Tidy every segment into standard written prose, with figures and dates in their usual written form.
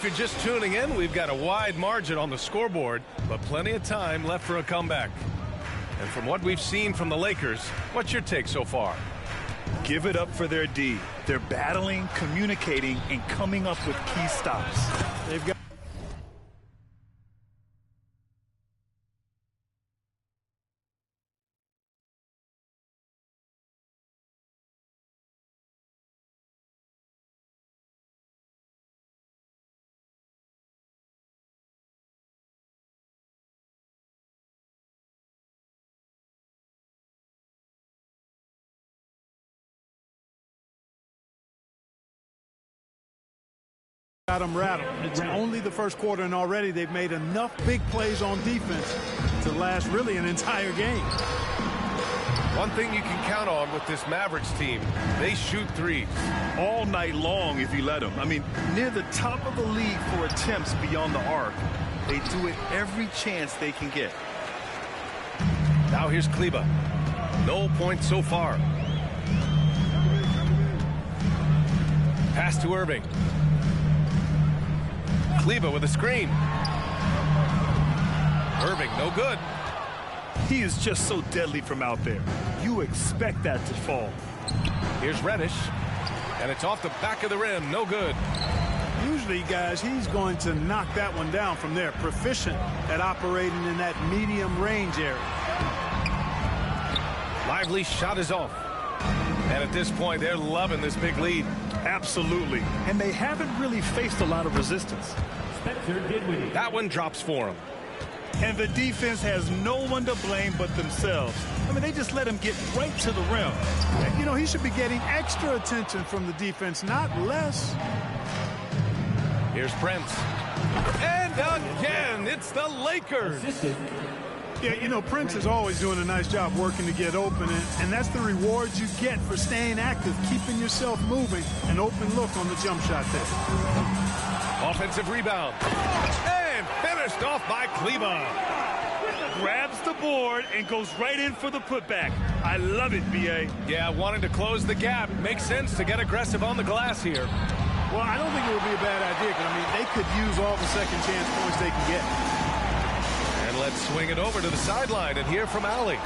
if you're just tuning in, we've got a wide margin on the scoreboard, but plenty of time left for a comeback. And from what we've seen from the Lakers, what's your take so far? Give it up for their D. They're battling, communicating, and coming up with key stops. They've got them rattled. It's only the first quarter, and already they've made enough big plays on defense to last really an entire game. One thing you can count on with this Mavericks team, they shoot threes. all night long if you let them. I mean, near the top of the league for attempts beyond the arc. They do it every chance they can get. Now here's Kleba. No points so far. Pass to Irving. Kleba with a screen. Irving, no good. He is just so deadly from out there. You expect that to fall. Here's Reddish. And it's off the back of the rim. No good. Usually, guys, he's going to knock that one down from there. Proficient at operating in that medium range area. Lively shot is off. And at this point, they're loving this big lead. Absolutely. And they haven't really faced a lot of resistance. That one drops for him. And the defense has no one to blame but themselves. I mean, they just let him get right to the rim. You know, he should be getting extra attention from the defense, not less. Here's Prince. And again, it's the Lakers. Yeah, you know, Prince is always doing a nice job working to get open, and that's the rewards you get for staying active, keeping yourself moving, an open look on the jump shot there. Offensive rebound. And finished off by Kleba. Grabs the board and goes right in for the putback. I love it, B.A. Yeah, wanting to close the gap. Makes sense to get aggressive on the glass here. Well, I don't think it would be a bad idea, because, I mean, they could use all the second chance points they can get. And let's swing it over to the sideline and hear from Allie.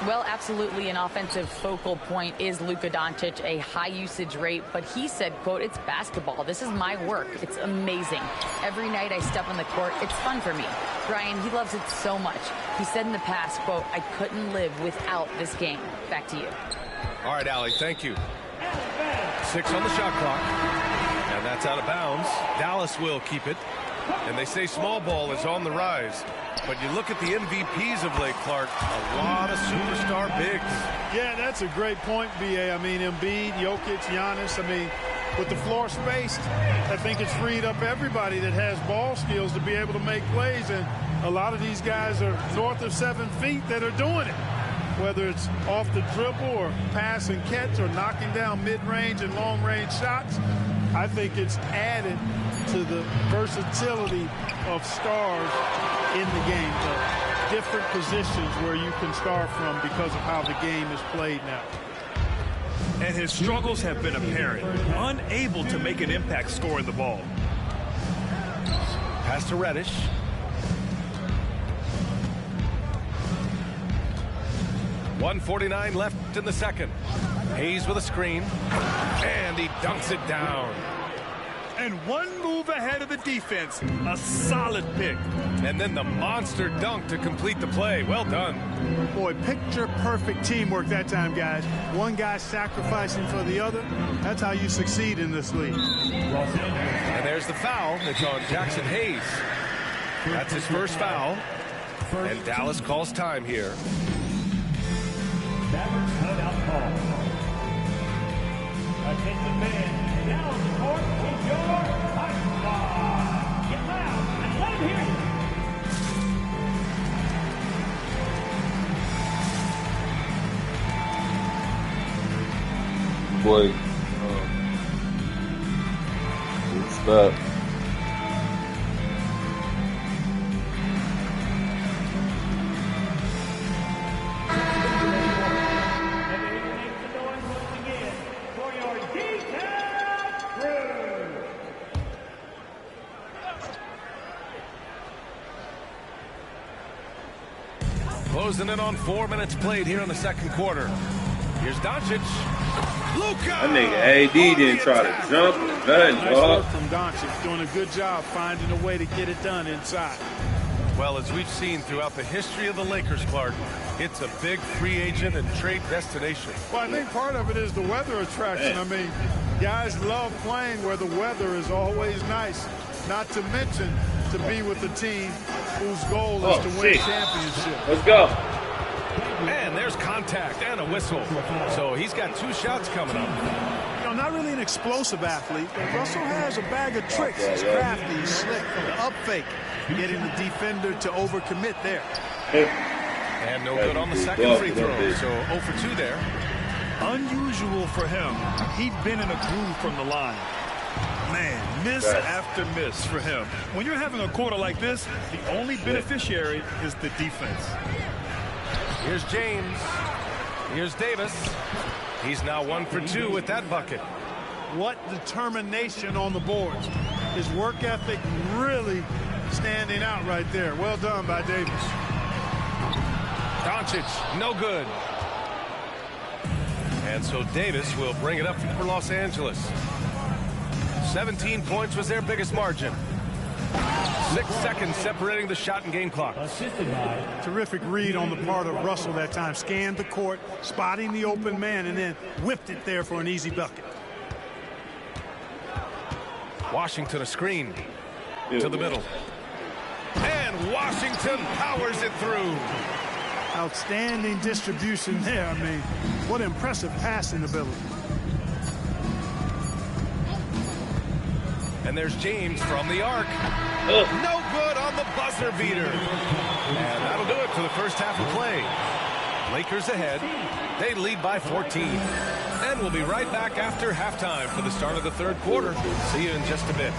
Well, absolutely an offensive focal point is Luka Doncic, a high usage rate, but he said, quote, it's basketball. This is my work. It's amazing. Every night I step on the court, it's fun for me. Brian, he loves it so much. He said in the past, quote, I couldn't live without this game. Back to you. All right, Allie, thank you. 6 on the shot clock. And that's out of bounds. Dallas will keep it. And they say small ball is on the rise. But you look at the MVPs of late, Clark, a lot of superstar bigs. Yeah, that's a great point, B.A. I mean, Embiid, Jokic, Giannis. I mean, with the floor spaced, I think it's freed up everybody that has ball skills to be able to make plays. And a lot of these guys are north of 7 feet that are doing it. Whether it's off the dribble or pass and catch or knocking down mid-range and long-range shots, I think it's added to the versatility of stars in the game, the different positions where you can start from because of how the game is played now. And his struggles have been apparent, unable to make an impact scoring the ball. Pass to Reddish. .149 left in the second. Hayes with a screen. And he dunks it down. And one move ahead of the defense. A solid pick. And then the monster dunk to complete the play. Well done. Boy, picture-perfect teamwork that time, guys. One guy sacrificing for the other. That's how you succeed in this league. And there's the foul. It's on Jackson Hayes. That's his first foul. And Dallas calls time here. Attention fans, now on the court is your Ice Squad. Get loud and let him hear you. Boy, what's that? Closing in on 4 minutes played here in the second quarter. Here's Doncic. Luka! That nigga AD didn't try to jump or nothing, Nice dog. work from Doncic, doing a good job finding a way to get it done inside. Well, as we've seen throughout the history of the Lakers, Clark, it's a big free agent and trade destination. Well, I think part of it is the weather attraction. I mean, guys love playing where the weather is always nice, not to mention to be with a team whose goal is to win a championship. Let's go. And there's contact and a whistle. So he's got 2 shots coming up. You know, not really an explosive athlete, but Russell has a bag of tricks. He's crafty, he's slick, the up fake, getting the defender to overcommit there. And no good on the second free throw. So 0 for 2 there. Unusual for him. He'd been in a groove from the line. Man, miss after miss for him. When you're having a quarter like this, the only beneficiary is the defense. Here's James. Here's Davis. He's now 1 for 2 with that bucket. What determination on the boards. His work ethic really standing out right there. Well done by Davis. Doncic, no good. And so Davis will bring it up for Los Angeles. 17 points was their biggest margin. 6 seconds separating the shot and game clock. Terrific read on the part of Russell that time. Scanned the court, spotting the open man, and then whipped it there for an easy bucket. Washington a screen to the middle. And Washington powers it through. Outstanding distribution there. I mean, what impressive passing ability. And there's James from the arc. No good on the buzzer beater. And that'll do it for the first half of play. Lakers ahead. They lead by 14. And we'll be right back after halftime for the start of the third quarter. See you in just a bit.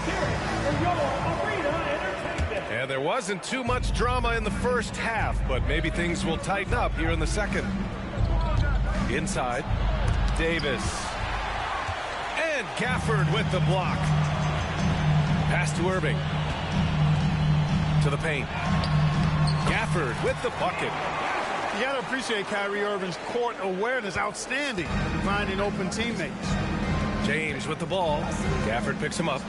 And there wasn't too much drama in the first half, but maybe things will tighten up here in the second. Inside, Davis. And Gafford with the block. Pass to Irving. To the paint. Gafford with the bucket. You got to appreciate Kyrie Irving's court awareness. Outstanding. Finding open teammates. James with the ball. Gafford picks him up.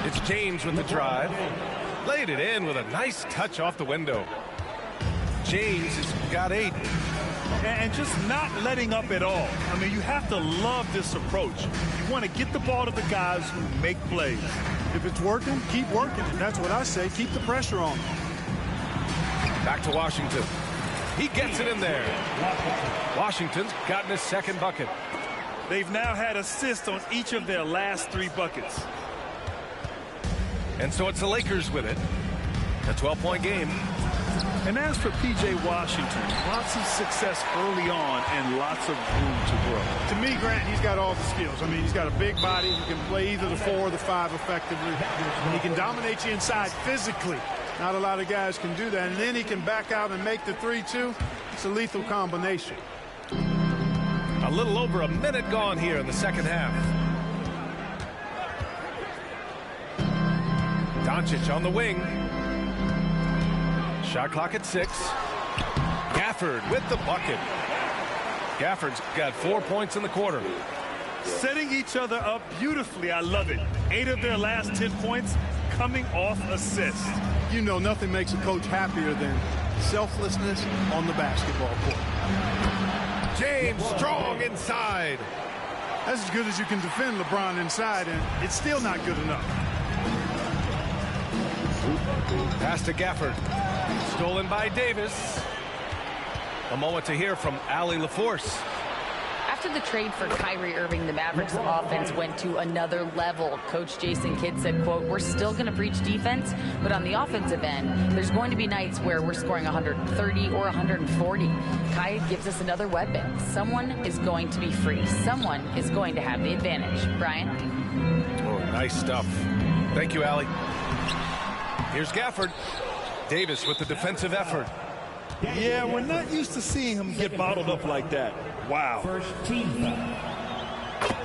It's James with the drive. Laid it in with a nice touch off the window. James has got 8. And just not letting up at all. I mean, you have to love this approach. You want to get the ball to the guys who make plays. If it's working, keep working. And that's what I say. Keep the pressure on. Back to Washington. He gets it in there. Washington's gotten his second bucket. They've now had assists on each of their last 3 buckets. And so it's the Lakers with it. A 12-point game. And as for P.J. Washington, lots of success early on and lots of room to grow. To me, Grant, he's got all the skills. I mean, he's got a big body. He can play either the 4 or the 5 effectively. He can dominate you inside physically. Not a lot of guys can do that. And then he can back out and make the 3-2. It's a lethal combination. A little over a minute gone here in the second half. Doncic on the wing. Shot clock at 6. Gafford with the bucket. Gafford's got 4 points in the quarter. Setting each other up beautifully. I love it. 8 of their last 10 points coming off assists. You know, nothing makes a coach happier than selflessness on the basketball court. James strong inside. That's as good as you can defend LeBron inside, and it's still not good enough. Pass to Gafford. Stolen by Davis. A moment to hear from Allie LaForce. After the trade for Kyrie Irving, the Mavericks offense went to another level. Coach Jason Kidd said, quote, "We're still going to preach defense, but on the offensive end, there's going to be nights where we're scoring 130 or 140. Kai gives us another weapon. Someone is going to be free. Someone is going to have the advantage." Brian? Oh, nice stuff. Thank you, Allie. Here's Gafford. Davis with the defensive effort. Yeah, we're not used to seeing him get bottled up like that. Wow. First team foul.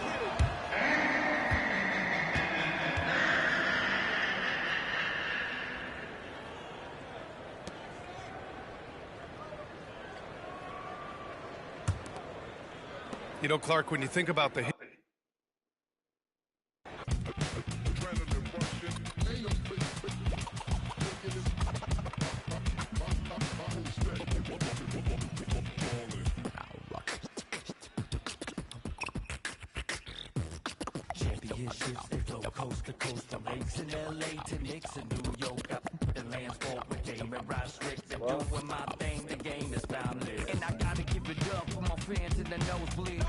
You know, Clark, when you think about the Championships, they flow coast to coast from lakes in LA to Knicks in New York. Up the land sport with Damon Rodriguez. They're doing my thing, the game is boundless. And I gotta give it up for my fans in the nosebleeds.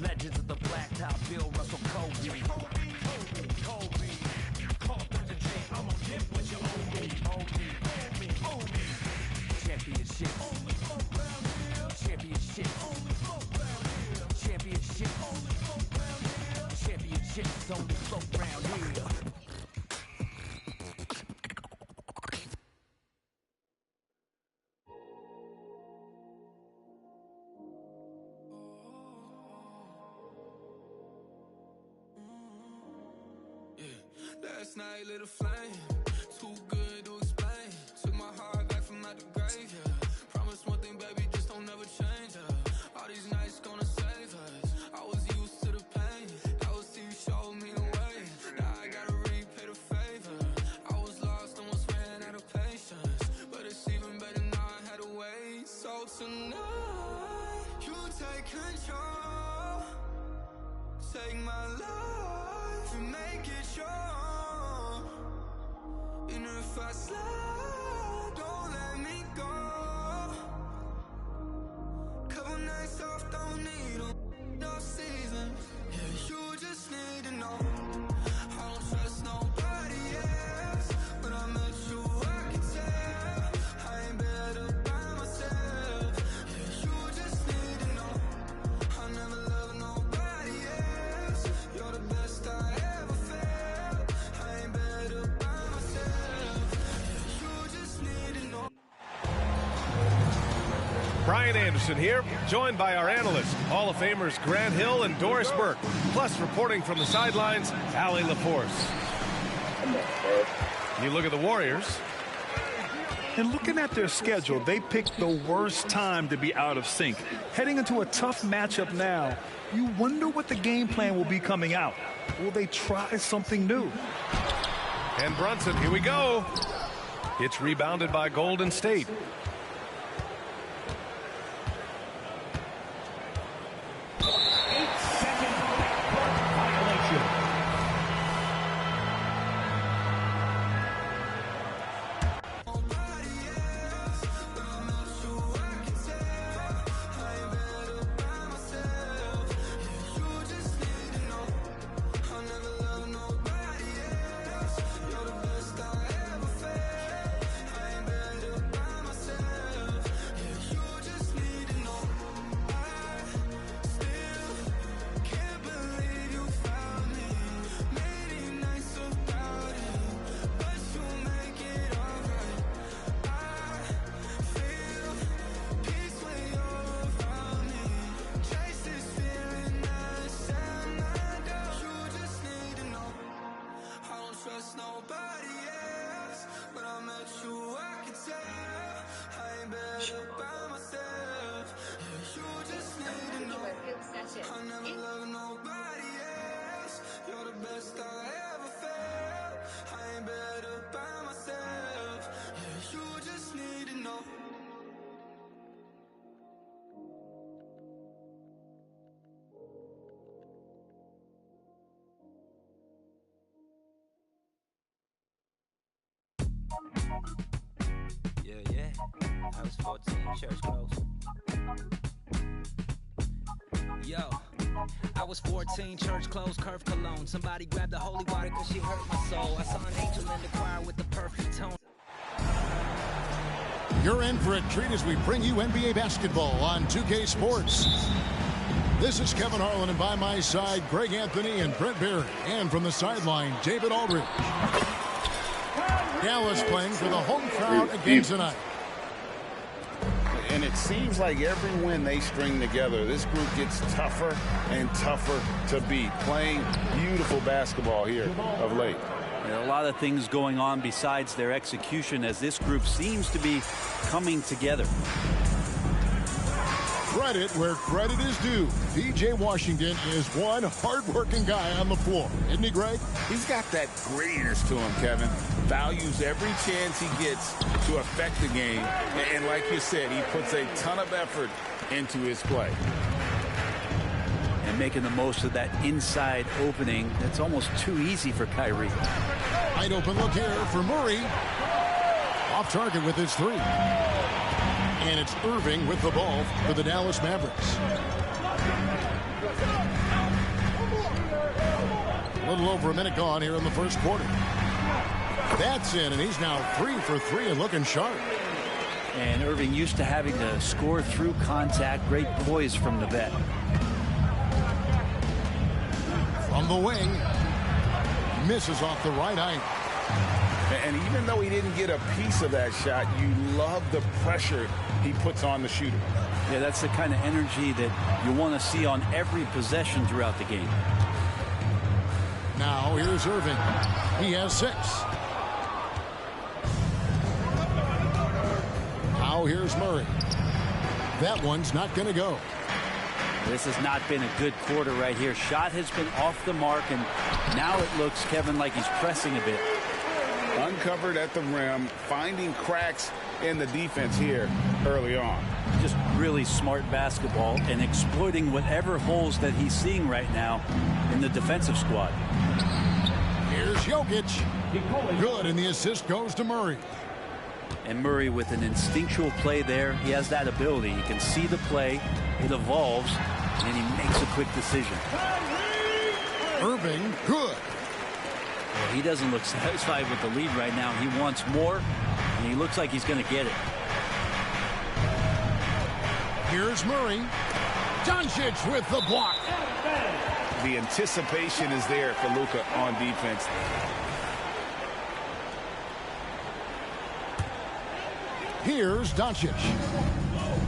Legends of the blacktop, Bill Russell, Kobe. I'ma get what you owe me. Championship. Championships only float round here. Last night lit a flame, too good to explain. Took my heart back from out the grave, yeah. Promise one thing, baby, just don't ever change, yeah. All these nights gonna save us. I was used to the pain, I was see you show me the way. Now I gotta repay the favor. I was lost, almost ran out of patience, but it's even better now I had to wait. So tonight, you take control, take my life and make it yours. And if I slide, don't let me go. Couple nights off, don't need them. No seasons, yeah, you just need to know. I don't trust nobody else. When I met you, I could tell I ain't better by myself. Yeah, you just need to know. I never loved nobody else. You're the best I ever felt. I ain't better by Brian Anderson here, joined by our analysts, Hall of Famers Grant Hill and Doris Burke, plus reporting from the sidelines, Allie LaForce. You look at the Warriors. And looking at their schedule, they picked the worst time to be out of sync. Heading into a tough matchup now, you wonder what the game plan will be coming out. Will they try something new? And Brunson, here we go. It's rebounded by Golden State. Yeah. I was 14, church close. Yo, I was 14, church closed, curve cologne. Somebody grabbed the holy water cause she hurt my soul. I saw an angel in the choir with the perfect tone. You're in for a treat as we bring you NBA basketball on 2K Sports. This is Kevin Harlan, and by my side, Greg Anthony and Brent Barry. And from the sideline, David Aldridge. Dallas playing for the home crowd again tonight. And it seems like every win they string together, this group gets tougher and tougher to beat. Playing beautiful basketball here of late. There are a lot of things going on besides their execution as this group seems to be coming together. Credit where credit is due. P.J. Washington is one hard-working guy on the floor. Isn't he, Greg? He's got that grittiness to him, Kevin. Values every chance he gets to affect the game. And like you said, he puts a ton of effort into his play. And making the most of that inside opening. That's almost too easy for Kyrie. Wide open look here for Murray. Off target with his three. And it's Irving with the ball for the Dallas Mavericks. A little over a minute gone here in the first quarter. That's in, and he's now 3 for 3 and looking sharp. And Irving used to having to score through contact. Great poise from the vet. From the wing. Misses off the right eye. And even though he didn't get a piece of that shot, you love the pressure he puts on the shooter. Yeah, that's the kind of energy that you want to see on every possession throughout the game. Now here's Irving. He has 6. Now here's Murray. That one's not going to go. This has not been a good quarter right here. Shot has been off the mark, and now it looks, Kevin, like he's pressing a bit. Uncovered at the rim, finding cracks in the defense here early on. Just really smart basketball and exploiting whatever holes that he's seeing right now in the defensive squad. Here's Jokic. Good, and the assist goes to Murray. And Murray with an instinctual play there. He has that ability. He can see the play. It evolves, and he makes a quick decision. Irving, good. Well, he doesn't look satisfied with the lead right now. He wants more, and he looks like he's going to get it. Here's Murray. Doncic with the block. The anticipation is there for Luka on defense. Here's Doncic.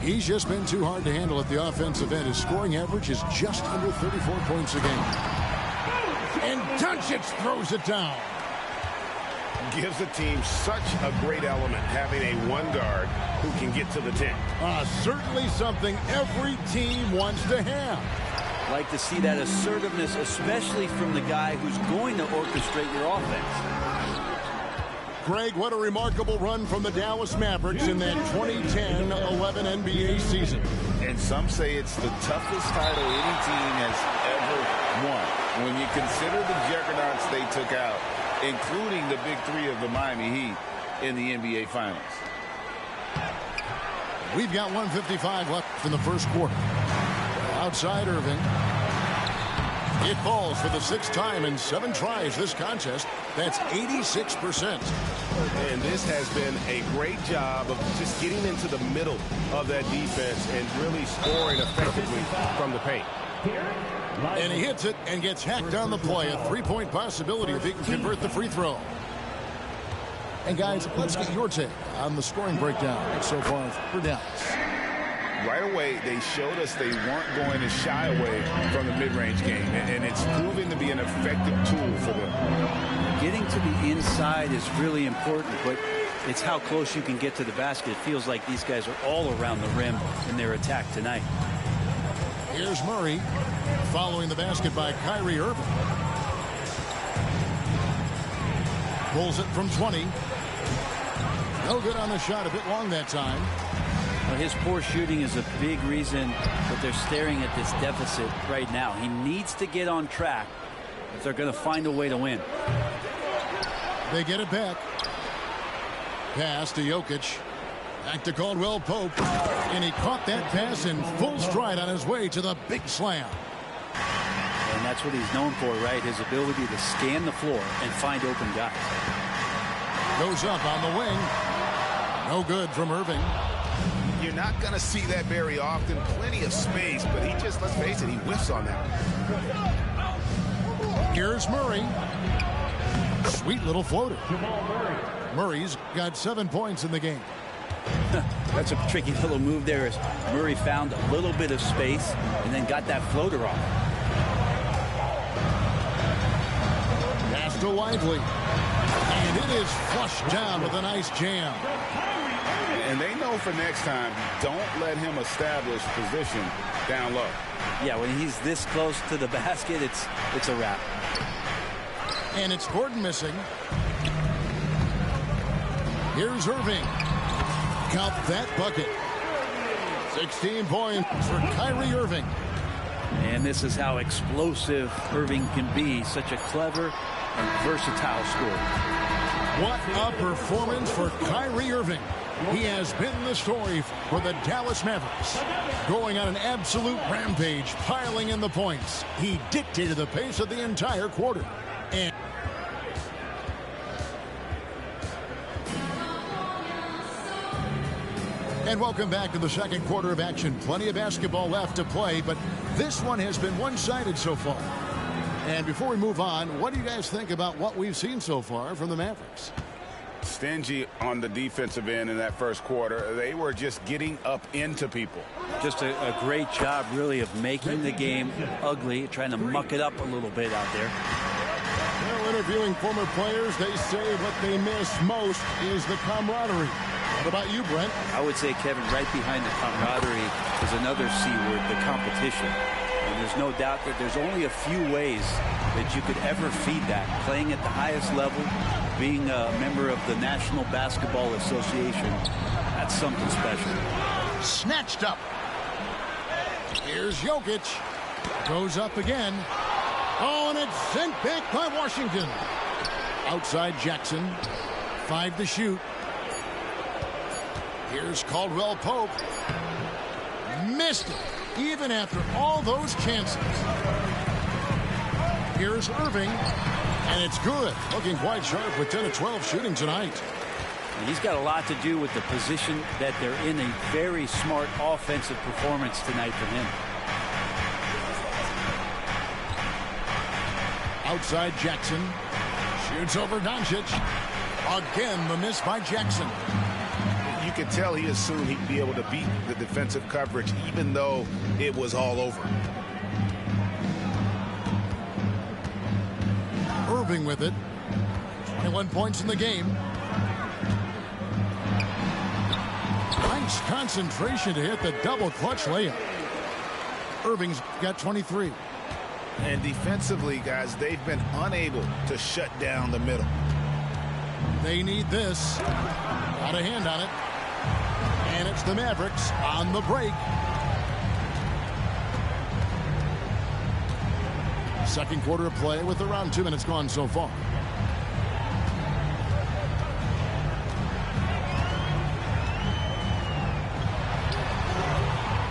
He's just been too hard to handle at the offensive end. His scoring average is just under 34 points a game. And Doncic throws it down. Gives the team such a great element, having a one guard who can get to the 10. Certainly something every team wants to have. Like to see that assertiveness, especially from the guy who's going to orchestrate your offense. Greg, what a remarkable run from the Dallas Mavericks in that 2010-11 NBA season. And some say it's the toughest title any team has ever won. When you consider the juggernauts they took out, including the big three of the Miami Heat in the NBA Finals. We've got 1:55 left in the first quarter. Outside Irving. It falls for the 6th time in 7 tries this contest. That's 86%. And this has been a great job of just getting into the middle of that defense and really scoring effectively from the paint. And he hits it and gets hacked on the play. A 3-point possibility if he can convert the free throw. And guys, let's get your take on the scoring breakdown so far for Dallas. Right away, they showed us they weren't going to shy away from the mid-range game, and it's proving to be an effective tool for them. Getting to the inside is really important, but it's how close you can get to the basket. It feels like these guys are all around the rim in their attack tonight. Here's Murray following the basket by Kyrie Irving. Pulls it from 20. No good on the shot, a bit long that time. Well, his poor shooting is a big reason that they're staring at this deficit right now. He needs to get on track if they're going to find a way to win. They get it back. Pass to Jokic. Back to Caldwell Pope. And he caught that pass in full stride on his way to the big slam. And that's what he's known for, right? His ability to scan the floor and find open guys. Goes up on the wing. No good from Irving. You're not going to see that very often. Plenty of space, but he just, let's face it, he whiffs on that. Here's Murray. Sweet little floater. Murray's got 7 points in the game. That's a tricky little move there as Murray found a little bit of space and then got that floater off. Pass to Lively. And it is flushed down with a nice jam. And they know for next time, don't let him establish position down low. Yeah, when he's this close to the basket, it's a wrap. And it's Gordon missing. Here's Irving. Count that bucket. 16 points for Kyrie Irving. And this is how explosive Irving can be. Such a clever and versatile scorer. What a performance for Kyrie Irving. He has been the story for the Dallas Mavericks. Going on an absolute rampage, piling in the points. He dictated the pace of the entire quarter. And welcome back to the second quarter of action. Plenty of basketball left to play, but this one has been one-sided so far. And before we move on, what do you guys think about what we've seen so far from the Mavericks? Stingy on the defensive end in that first quarter. They were just getting up into people. Just a great job, really, of making the game ugly, trying to muck it up a little bit out there. Well, interviewing former players, they say what they miss most is the camaraderie. What about you, Brent? I would say, Kevin, right behind the camaraderie is another C word, the competition. And there's no doubt that there's only a few ways that you could ever feed that. Playing at the highest level, being a member of the National Basketball Association, that's something special. Snatched up. Here's Jokic. Goes up again. Oh, and it's sent back by Washington. Outside Jackson. 5 to shoot. Here's Caldwell Pope. Missed it, even after all those chances. Here's Irving, and it's good. Looking quite sharp with 10 of 12 shooting tonight. And he's got a lot to do with the position that they're in. A very smart offensive performance tonight from him. Outside Jackson. Shoots over Doncic. Again, the miss by Jackson. You could tell he assumed he'd be able to beat the defensive coverage even though it was all over. Irving with it. 21 points in the game. Nice concentration to hit the double clutch layup. Irving's got 23. And defensively, guys, they've been unable to shut down the middle. They need this. Got a hand on it. And it's the Mavericks on the break. Second quarter of play with around 2 minutes gone so far.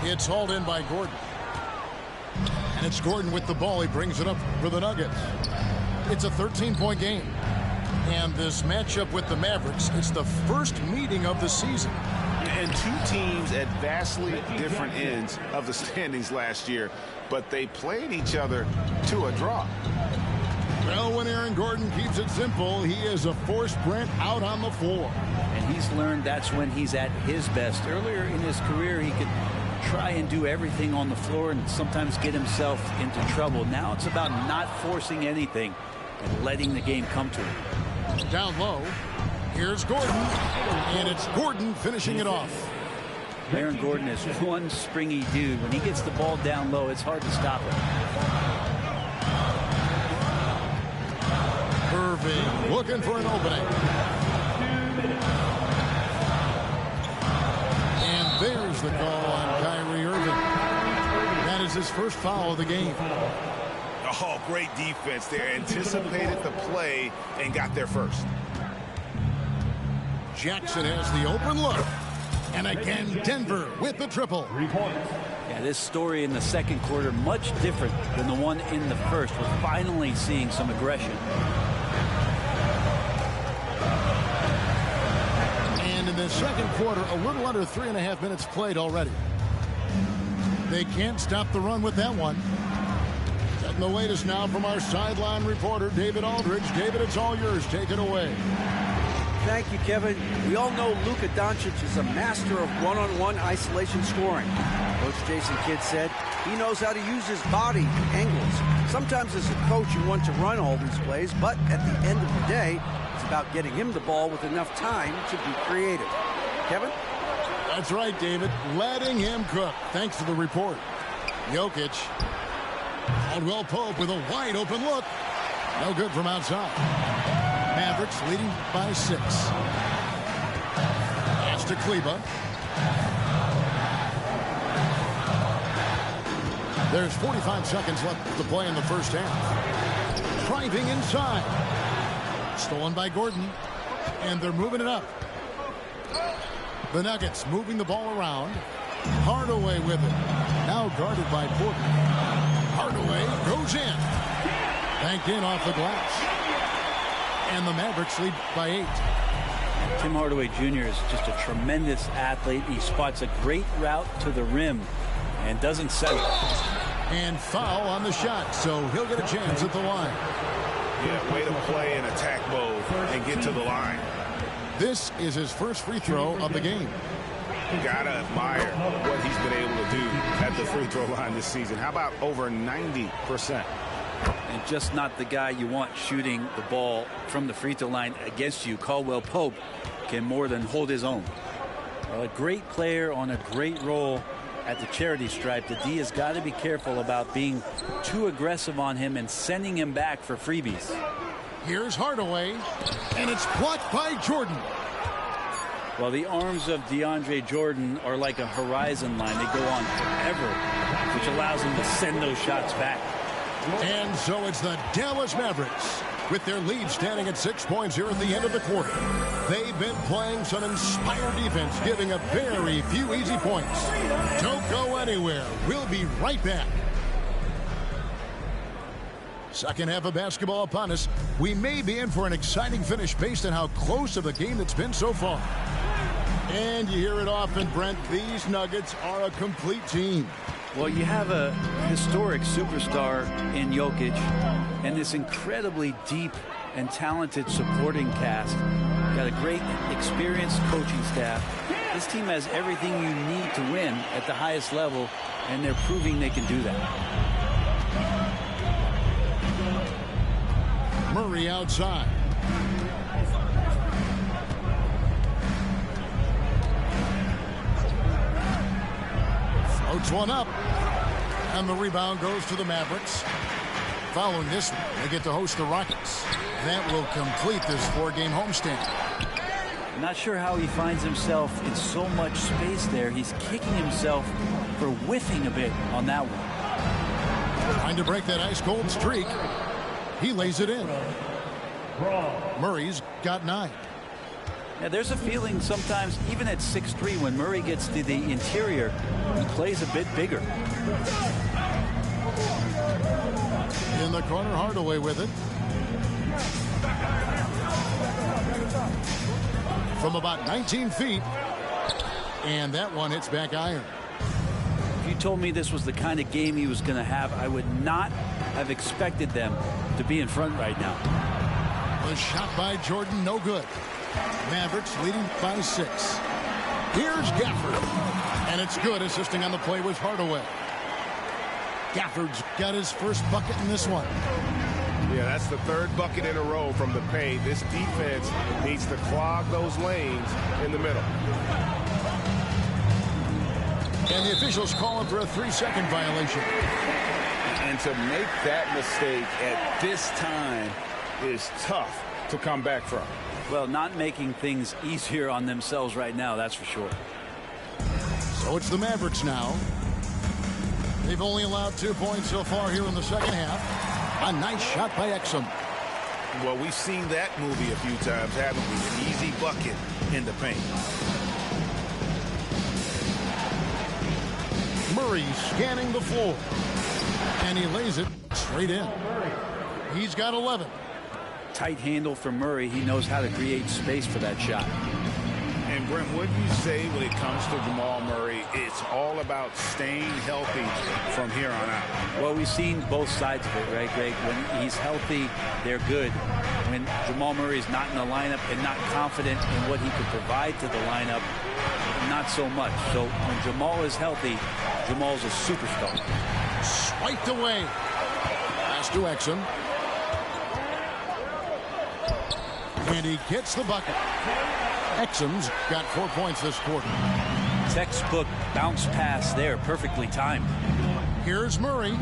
It's hauled in by Gordon. And it's Gordon with the ball. He brings it up for the Nuggets. It's a 13-point game. And this matchup with the Mavericks, it's the first meeting of the season. And two teams at vastly different ends of the standings last year, but they played each other to a draw. Well, when Aaron Gordon keeps it simple, he is a force Brent out on the floor. And he's learned that's when he's at his best. Earlier in his career, he could try and do everything on the floor and sometimes get himself into trouble. Now it's about not forcing anything and letting the game come to him. Down low. Here's Gordon, and it's Gordon finishing it off. Aaron Gordon is one springy dude. When he gets the ball down low, it's hard to stop him. Irving looking for an opening. And there's the call on Kyrie Irving. That is his first foul of the game. Oh, great defense there. Anticipated the play and got there first. Jackson has the open look. And again, Denver with the triple. Yeah, this story in the second quarter, much different than the one in the first. We're finally seeing some aggression. And in the second quarter, a little under 3.5 minutes played already. They can't stop the run with that one. Getting the latest now from our sideline reporter, David Aldridge. David, it's all yours. Take it away. Thank you, Kevin. We all know Luka Doncic is a master of one-on-one isolation scoring. Coach Jason Kidd said he knows how to use his body and angles. Sometimes as a coach you want to run all these plays, but at the end of the day, it's about getting him the ball with enough time to be creative. Kevin? That's right, David. Letting him cook. Thanks to the report. Jokic. Caldwell Pope with a wide open look. No good from outside. Mavericks leading by 6. Pass to Kleba. There's 45 seconds left to play in the first half. Driving inside. Stolen by Gordon. And they're moving it up. The Nuggets moving the ball around. Hardaway with it. Now guarded by Porter. Hardaway goes in. Banked in off the glass. And the Mavericks lead by 8. Tim Hardaway Jr. is just a tremendous athlete. He spots a great route to the rim and doesn't settle. And foul on the shot, so he'll get a chance at the line. Yeah, way to play in attack mode and get to the line. This is his first free throw of the game. Gotta admire what he's been able to do at the free throw line this season. How about over 90%? And just not the guy you want shooting the ball from the free throw line against you. Caldwell Pope can more than hold his own. Well, a great player on a great role at the charity stripe. The D has got to be careful about being too aggressive on him and sending him back for freebies. Here's Hardaway, and it's blocked by Jordan. Well, the arms of DeAndre Jordan are like a horizon line. They go on forever, which allows him to send those shots back. And so it's the Dallas Mavericks with their lead standing at 6 points here at the end of the quarter. They've been playing some inspired defense, giving up very few easy points. Don't go anywhere. We'll be right back. Second half of basketball upon us. We may be in for an exciting finish based on how close of a game it's been so far. And you hear it often, Brent, these Nuggets are a complete team. Well, you have a historic superstar in Jokic and this incredibly deep and talented supporting cast. Got a great experienced coaching staff. This team has everything you need to win at the highest level, and they're proving they can do that. Murray outside. Floats one up. And the rebound goes to the Mavericks. Following this one, they get to host the Rockets. That will complete this 4-game homestand. I'm not sure how he finds himself in so much space there. He's kicking himself for whiffing a bit on that one. Trying to break that ice-cold streak. He lays it in. Murray's got 9. Now, there's a feeling sometimes, even at 6'3", when Murray gets to the interior, he plays a bit bigger. In the corner, Hardaway with it. From about 19 feet. And that one hits back iron. If you told me this was the kind of game he was going to have, I would not have expected them to be in front right now. The shot by Jordan, no good. Mavericks leading by 6. Here's Gafford. And it's good. Assisting on the play was Hardaway. Gafford's got his first bucket in this one. Yeah, that's the 3rd bucket in a row from the paint. This defense needs to clog those lanes in the middle. And the officials call him for a 3-second violation. And to make that mistake at this time is tough to come back from. Well, not making things easier on themselves right now, that's for sure. So it's the Mavericks now. They've only allowed 2 points so far here in the second half. A nice shot by Exum. Well, we've seen that movie a few times, haven't we? An easy bucket in the paint. Murray scanning the floor. And he lays it straight in. He's got 11. Tight handle for Murray. He knows how to create space for that shot. And Brent, what do you say when it comes to Jamal Murray? It's all about staying healthy from here on out. Well, we've seen both sides of it, right, Greg? When he's healthy, they're good. When Jamal Murray's not in the lineup and not confident in what he could provide to the lineup, not so much. So when Jamal is healthy, Jamal's a superstar. Swiped away. Pass to Exum. And he gets the bucket. Exum's got 4 points this quarter. Textbook bounce pass there, perfectly timed. Here's Murray.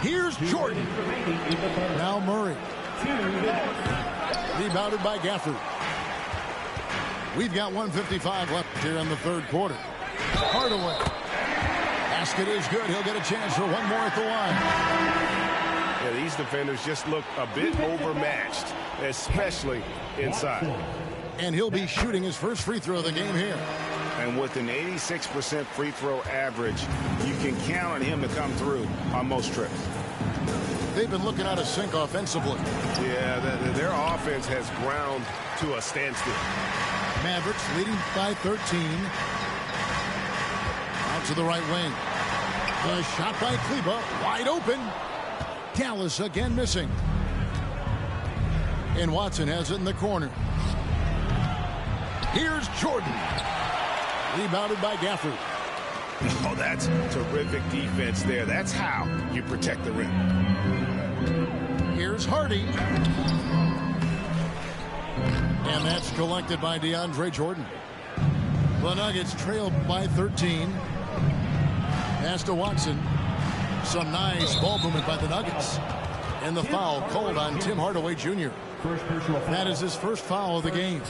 Here's Jordan. Now Murray. Rebounded by Gafford. We've got 1:55 left here in the third quarter. Hardaway. Basket is good. He'll get a chance for one more at the line. Yeah, these defenders just look a bit overmatched, especially inside. And he'll be shooting his first free throw of the game here. And with an 86% free throw average, you can count on him to come through on most trips. They've been looking out of sync offensively. Yeah, their offense has ground to a standstill. Mavericks leading by 13. Out to the right wing. A shot by Kleba, wide open. Dallas again missing. And Watson has it in the corner. Here's Jordan. Rebounded by Gafford. Oh, that's terrific defense there. That's how you protect the rim. Here's Hardy. And that's collected by DeAndre Jordan. The Nuggets trailed by 13. Pass to Watson. Some nice ball movement by the Nuggets. And the foul called on Tim Hardaway Jr. That is his first foul of the game.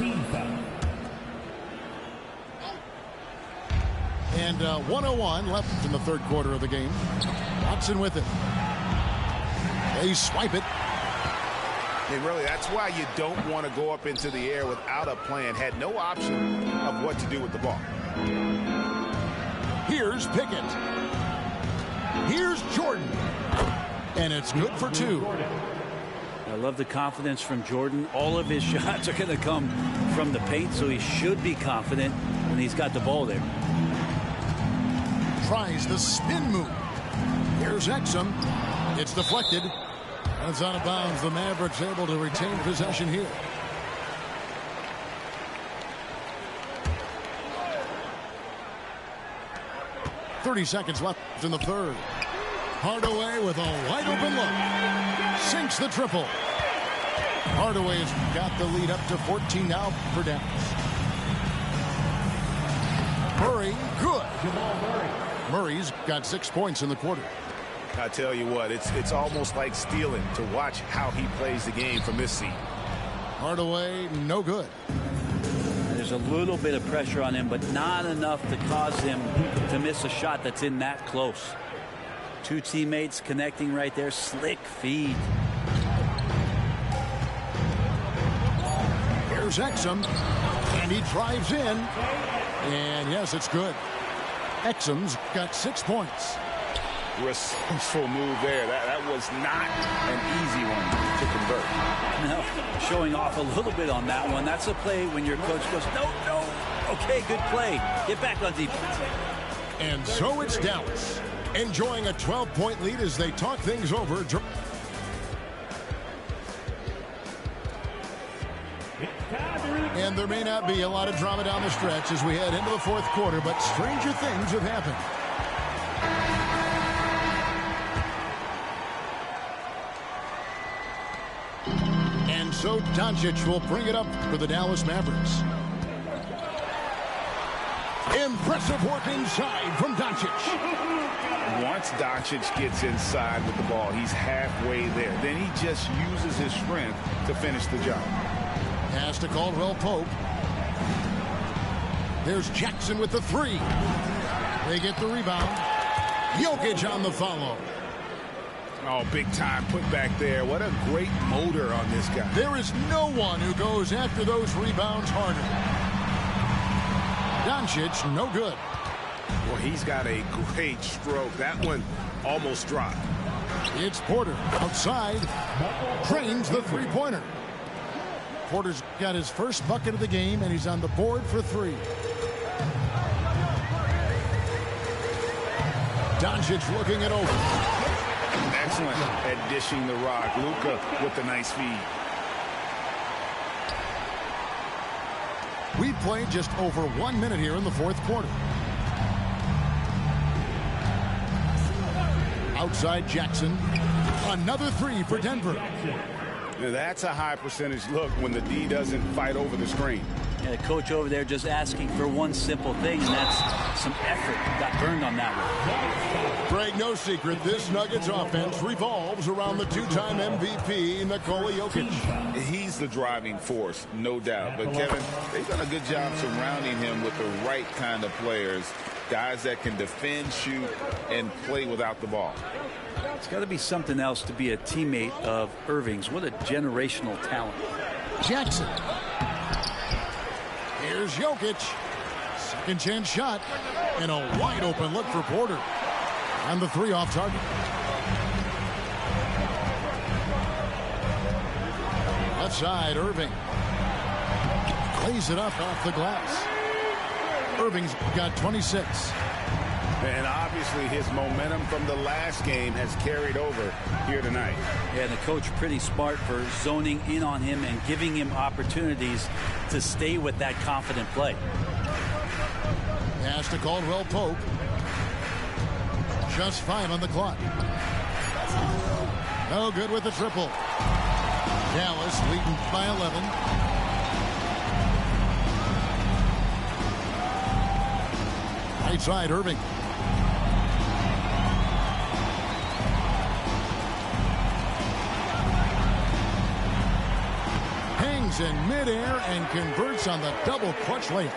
And 1:01 left in the third quarter of the game. Watson with it. They swipe it. And really, that's why you don't want to go up into the air without a plan. Had no option of what to do with the ball. Here's Pickett. Here's Jordan. And it's good for two. I love the confidence from Jordan. All of his shots are going to come from the paint, so he should be confident when he's got the ball there. Tries the spin move. Here's Exum. It's deflected. And it's out of bounds. The Mavericks able to retain possession here. .30 seconds left in the third. Hardaway with a wide open look. Sinks the triple. Hardaway has got the lead up to 14 now for Dallas. Murray, good. Murray's got 6 points in the quarter. I tell you what, it's almost like stealing to watch how he plays the game from this seat. Hardaway, no good. There's a little bit of pressure on him, but not enough to cause him to miss a shot that's in that close. Two teammates connecting right there. Slick feed. Here's Exum. And he drives in. And yes, it's good. Exum's got 6 points. Resourceful move there. That was not an easy one to convert. No, showing off a little bit on that one. That's a play when your coach goes, no. Okay, good play. Get back on defense. And so it's Dallas enjoying a 12-point lead as they talk things over. And there may not be a lot of drama down the stretch as we head into the fourth quarter, but stranger things have happened. And so Doncic will bring it up for the Dallas Mavericks. Impressive work inside from Doncic. Once Doncic gets inside with the ball, he's halfway there. Then he just uses his strength to finish the job. Pass to Caldwell Pope. There's Jackson with the three. They get the rebound. Jokic on the follow. Oh, big time put back there. What a great motor on this guy. There is no one who goes after those rebounds harder. Doncic, no good. Well, he's got a great stroke. That one almost dropped. It's Porter outside. Drains the three-pointer. Porter's got his first bucket of the game, and he's on the board for three. Doncic looking it over. Excellent at dishing the rock. Luka with the nice feed. We've played just over 1 minute here in the fourth quarter. Outside Jackson. Another three for Denver. That's a high percentage look when the D doesn't fight over the screen. Yeah, the coach over there just asking for one simple thing, and that's some effort. Got burned on that one. Greg, no secret, this Nuggets offense revolves around the two-time MVP, Nikola Jokic. He's the driving force, no doubt. But, Kevin, they've done a good job surrounding him with the right kind of players, guys that can defend, shoot, and play without the ball. It's got to be something else to be a teammate of Irving's. What a generational talent. Jackson. Here's Jokic. Second chance shot. And a wide open look for Porter. And the three off target. Left side, Irving. Plays it up off the glass. Irving's got 26. And obviously his momentum from the last game has carried over here tonight. Yeah, the coach pretty smart for zoning in on him and giving him opportunities to stay with that confident play. Pass to Caldwell Pope. Just 5 on the clock. No good with the triple. Dallas leading by 11. Right side, Irving. Hangs in midair and converts on the double clutch layup.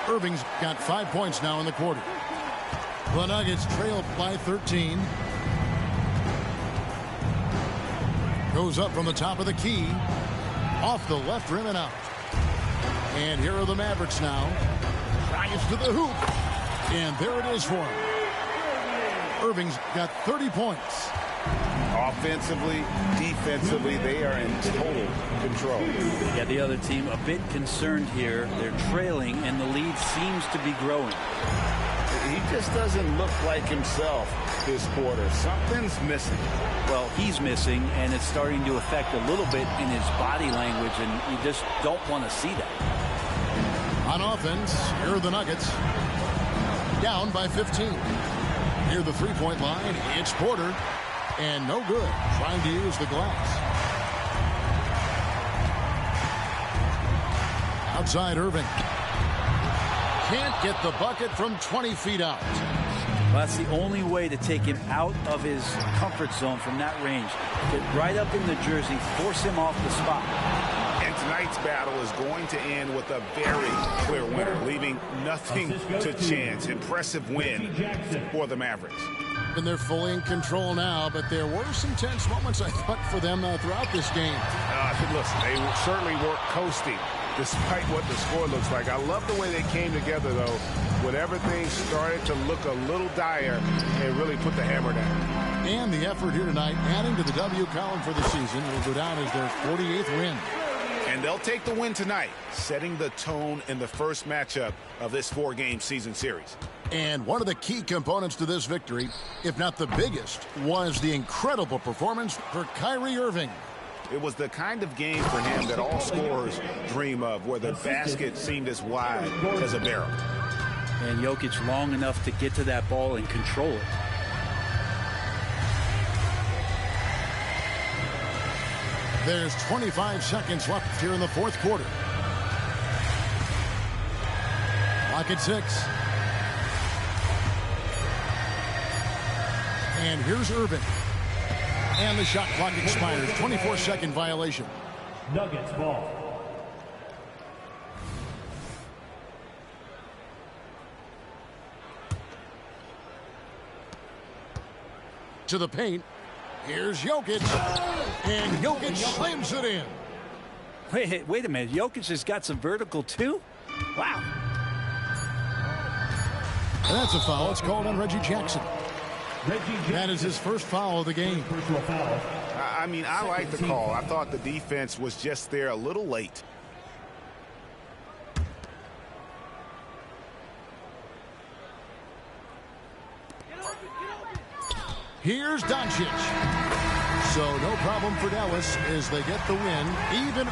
Irving's got 5 points now in the quarter. The Nuggets trailed by 13. Goes up from the top of the key. Off the left rim and out. And here are the Mavericks now. Drives to the hoop. And there it is for him. Irving's got 30 points. Offensively, defensively, they are in total control. Yeah, the other team a bit concerned here. They're trailing, and the lead seems to be growing. He just doesn't look like himself this quarter. Something's missing. Well, he's missing, and it's starting to affect a little bit in his body language, and you just don't want to see that. On offense, here are the Nuggets. Down by 15. Near the three-point line, it's Porter. And no good, trying to use the glass. Outside Irving. Can't get the bucket from 20 feet out. Well, that's the only way to take him out of his comfort zone from that range. Get right up in the jersey, force him off the spot. And tonight's battle is going to end with a very clear winner, leaving nothing to chance. Impressive win for the Mavericks. And they're fully in control now, but there were some tense moments, I thought, for them throughout this game. Listen, they certainly weren't coasting, despite what the score looks like. I love the way they came together, though, when everything started to look a little dire and really put the hammer down. And the effort here tonight, adding to the W column for the season, will go down as their 48th win. And they'll take the win tonight, setting the tone in the first matchup of this 4-game season series. And one of the key components to this victory, if not the biggest, was the incredible performance for Kyrie Irving. It was the kind of game for him that all scorers dream of, where the basket seemed as wide as a barrel. And Jokic long enough to get to that ball and control it. There's 25 seconds left here in the fourth quarter. Clock at 6. And here's Irving. And the shot clock expires. 24-second violation. Nuggets ball. To the paint. Here's Jokic. And Jokic slams it in. Wait a minute. Jokic has got some vertical, too? Wow. And that's a foul. It's called on Reggie Jackson. That is his first foul of the game. I mean, I like the call. I thought the defense was just there a little late. Here's Doncic. So no problem for Dallas as they get the win. Even